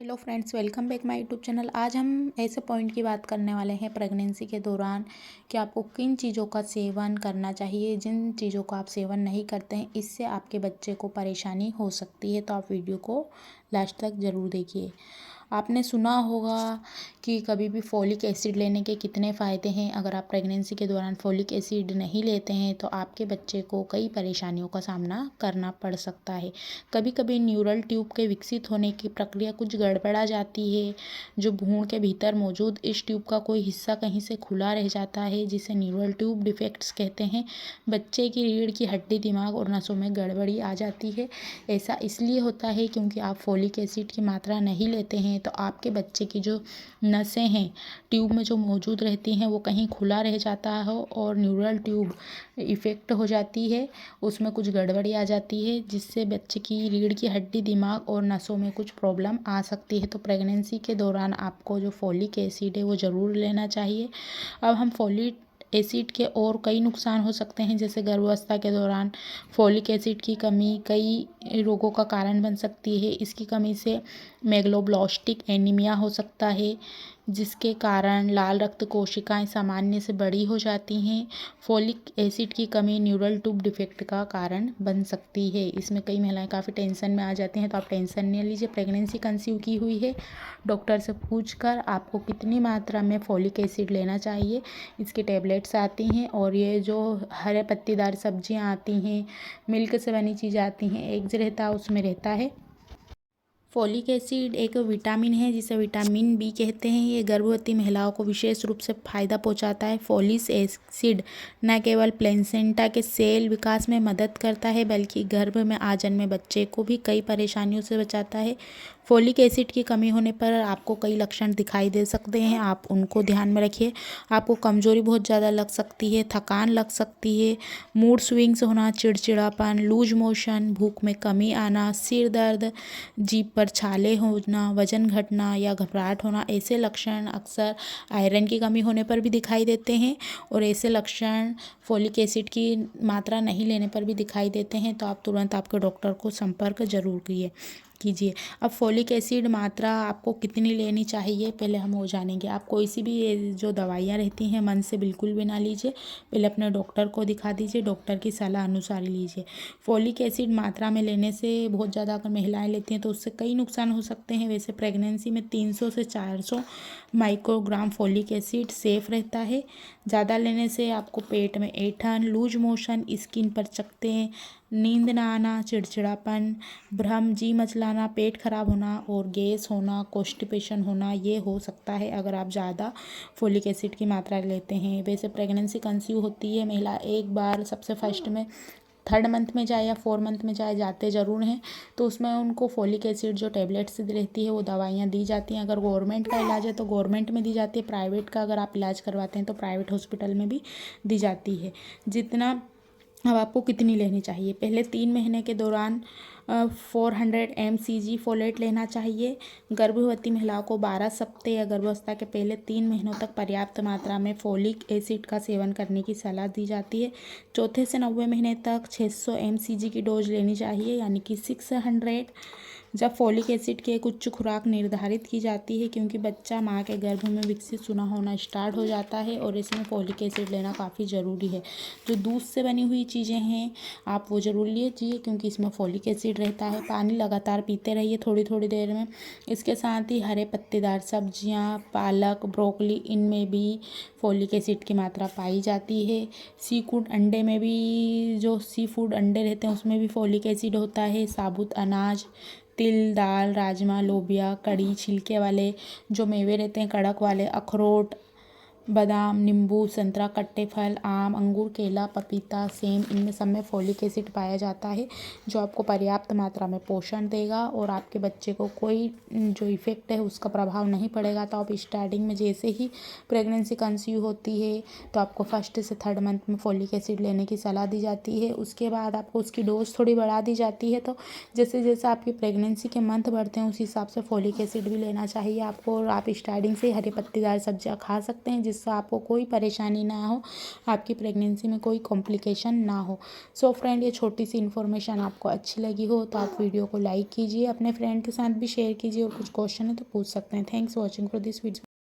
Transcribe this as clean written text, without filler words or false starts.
Hello friends, welcome back my YouTube channel. आज हम ऐसे पॉइंट की बात करने वाले हैं प्रेगनेंसी के दौरान कि आपको किन चीज़ों का सेवन करना चाहिए। जिन चीज़ों का आप सेवन नहीं करते हैं, इससे आपके बच्चे को परेशानी हो सकती है, तो आप वीडियो को लास्ट तक ज़रूर देखिए। आपने सुना होगा कि कभी भी फॉलिक एसिड लेने के कितने फ़ायदे हैं। अगर आप प्रेगनेंसी के दौरान फॉलिक एसिड नहीं लेते हैं तो आपके बच्चे को कई परेशानियों का सामना करना पड़ सकता है। कभी कभी न्यूरल ट्यूब के विकसित होने की प्रक्रिया कुछ गड़बड़ा जाती है। जो भ्रूण के भीतर मौजूद इस ट्यूब का कोई हिस्सा कहीं से खुला रह जाता है, जिसे न्यूरल ट्यूब डिफेक्ट्स कहते हैं। बच्चे की रीढ़ की हड्डी, दिमाग और नसों में गड़बड़ी आ जाती है। ऐसा इसलिए होता है क्योंकि आप फॉलिक एसिड की मात्रा नहीं लेते हैं, तो आपके बच्चे की जो नसें हैं, ट्यूब में जो मौजूद रहती हैं, वो कहीं खुला रह जाता है और न्यूरल ट्यूब इफ़ेक्ट हो जाती है। उसमें कुछ गड़बड़ी आ जाती है, जिससे बच्चे की रीढ़ की हड्डी, दिमाग और नसों में कुछ प्रॉब्लम आ सकती है। तो प्रेगनेंसी के दौरान आपको जो फॉलिक एसिड है वो ज़रूर लेना चाहिए। अब हम फॉलिक एसिड के और कई नुकसान हो सकते हैं, जैसे गर्भावस्था के दौरान फॉलिक एसिड की कमी कई रोगों का कारण बन सकती है। इसकी कमी से मेगलोब्लास्टिक एनीमिया हो सकता है, जिसके कारण लाल रक्त कोशिकाएं सामान्य से बड़ी हो जाती हैं। फॉलिक एसिड की कमी न्यूरल ट्यूब डिफेक्ट का कारण बन सकती है। इसमें कई महिलाएं काफ़ी टेंशन में आ जाती हैं, तो आप टेंशन नहीं लीजिए। प्रेगनेंसी कंसीव की हुई है, डॉक्टर से पूछकर आपको कितनी मात्रा में फॉलिक एसिड लेना चाहिए, इसकी टैबलेट्स आती हैं। और ये जो हरे पत्तेदार सब्जियां आती हैं, मिल्क से बनी चीज़ आती हैं, एग्स रहता है, उसमें रहता है फॉलिक एसिड। एक विटामिन है जिसे विटामिन बी कहते हैं। ये गर्भवती महिलाओं को विशेष रूप से फ़ायदा पहुंचाता है। फॉलिक एसिड न केवल प्लेसेंटा के सेल विकास में मदद करता है, बल्कि गर्भ में आजन्मे बच्चे को भी कई परेशानियों से बचाता है। फॉलिक एसिड की कमी होने पर आपको कई लक्षण दिखाई दे सकते हैं, आप उनको ध्यान में रखिए। आपको कमजोरी बहुत ज़्यादा लग सकती है, थकान लग सकती है, मूड स्विंग्स होना, चिड़चिड़ापन, लूज मोशन, भूख में कमी आना, सिर दर्द, जीभ पर छाले होना, वजन घटना या घबराहट होना। ऐसे लक्षण अक्सर आयरन की कमी होने पर भी दिखाई देते हैं, और ऐसे लक्षण फॉलिक एसिड की मात्रा नहीं लेने पर भी दिखाई देते हैं। तो आप तुरंत आपके डॉक्टर को संपर्क जरूर कीजिए। अब फॉलिक एसिड मात्रा आपको कितनी लेनी चाहिए, पहले हम वो जानेंगे। आप कोई सी भी ये जो दवाइयाँ रहती हैं, मन से बिल्कुल भी ना लीजिए। पहले अपने डॉक्टर को दिखा दीजिए, डॉक्टर की सलाह अनुसार लीजिए। फॉलिक एसिड मात्रा में लेने से बहुत ज़्यादा अगर महिलाएं लेती हैं तो उससे कई नुकसान हो सकते हैं। वैसे प्रेगनेंसी में 300 से 400 माइक्रोग्राम फॉलिक एसिड सेफ रहता है। ज़्यादा लेने से आपको पेट में ऐंठन, लूज मोशन, स्किन पर चकत्ते, नींद ना आना, चिड़चिड़ापन, भ्रम, जी मचलाना, पेट खराब होना और गैस होना, कॉन्स्टिपेशन होना, ये हो सकता है अगर आप ज़्यादा फॉलिक एसिड की मात्रा लेते हैं। वैसे प्रेगनेंसी कंसीव होती है महिला, एक बार सबसे फर्स्ट में 3rd मंथ में जाए या 4 मंथ में जाए, जाते ज़रूर हैं, तो उसमें उनको फॉलिक एसिड जो टैबलेट्स रहती है वो दवाइयाँ दी जाती हैं। अगर गवर्नमेंट का इलाज है तो गवर्नमेंट में दी जाती है, प्राइवेट का अगर आप इलाज करवाते हैं तो प्राइवेट हॉस्पिटल में भी दी जाती है। जितना अब आपको कितनी लेनी चाहिए, पहले 3 महीने के दौरान 400 mcg फोलेट लेना चाहिए। गर्भवती महिलाओं को 12 सप्ताह या गर्भावस्था के पहले 3 महीनों तक पर्याप्त मात्रा में फॉलिक एसिड का सेवन करने की सलाह दी जाती है। चौथे से 90 महीने तक 600 mcg की डोज लेनी चाहिए, यानी कि 600। जब फॉलिक एसिड की एक उच्च खुराक निर्धारित की जाती है, क्योंकि बच्चा माँ के गर्भ में विकसित चूना होना स्टार्ट हो जाता है, और इसमें फॉलिक एसिड लेना काफ़ी ज़रूरी है। जो दूध से बनी हुई चीज़ें हैं आप वो ज़रूर लीजिए, क्योंकि इसमें फॉलिक एसिड रहता है। पानी लगातार पीते रहिए थोड़ी थोड़ी देर में। इसके साथ ही हरे पत्तेदार सब्जियां, पालक, ब्रोकली, इनमें भी फॉलिक एसिड की मात्रा पाई जाती है। सी फूड अंडे में भी, जो सी फूड अंडे रहते हैं उसमें भी फॉलिक एसिड होता है। साबुत अनाज, तिल, दाल, राजमा, लोबिया, कड़ी, छिलके वाले जो मेवे रहते हैं, कड़क वाले, अखरोट, बादाम, नींबू, संतरा, खट्टे फल, आम, अंगूर, केला, पपीता, सेब, इनमें सब में फॉलिक एसिड पाया जाता है, जो आपको पर्याप्त मात्रा में पोषण देगा और आपके बच्चे को कोई जो इफ़ेक्ट है उसका प्रभाव नहीं पड़ेगा। तो आप स्टार्टिंग में जैसे ही प्रेगनेंसी कंसीव होती है तो आपको 1st से 3rd मंथ में फॉलिक एसिड लेने की सलाह दी जाती है। उसके बाद आपको उसकी डोज थोड़ी बढ़ा दी जाती है। तो जैसे जैसे आपकी प्रेगनेंसी के मंथ बढ़ते हैं उस हिसाब से फॉलिक एसिड भी लेना चाहिए आपको। और आप स्टार्टिंग से हरे पत्तेदार सब्जियाँ खा सकते हैं, जिससे आपको कोई परेशानी ना हो, आपकी प्रेगनेंसी में कोई कॉम्प्लिकेशन ना हो। सो फ्रेंड, ये छोटी सी इन्फॉर्मेशन आपको अच्छी लगी हो तो आप वीडियो को लाइक कीजिए, अपने फ्रेंड के साथ भी शेयर कीजिए और कुछ क्वेश्चन है तो पूछ सकते हैं। Thanks watching for this video.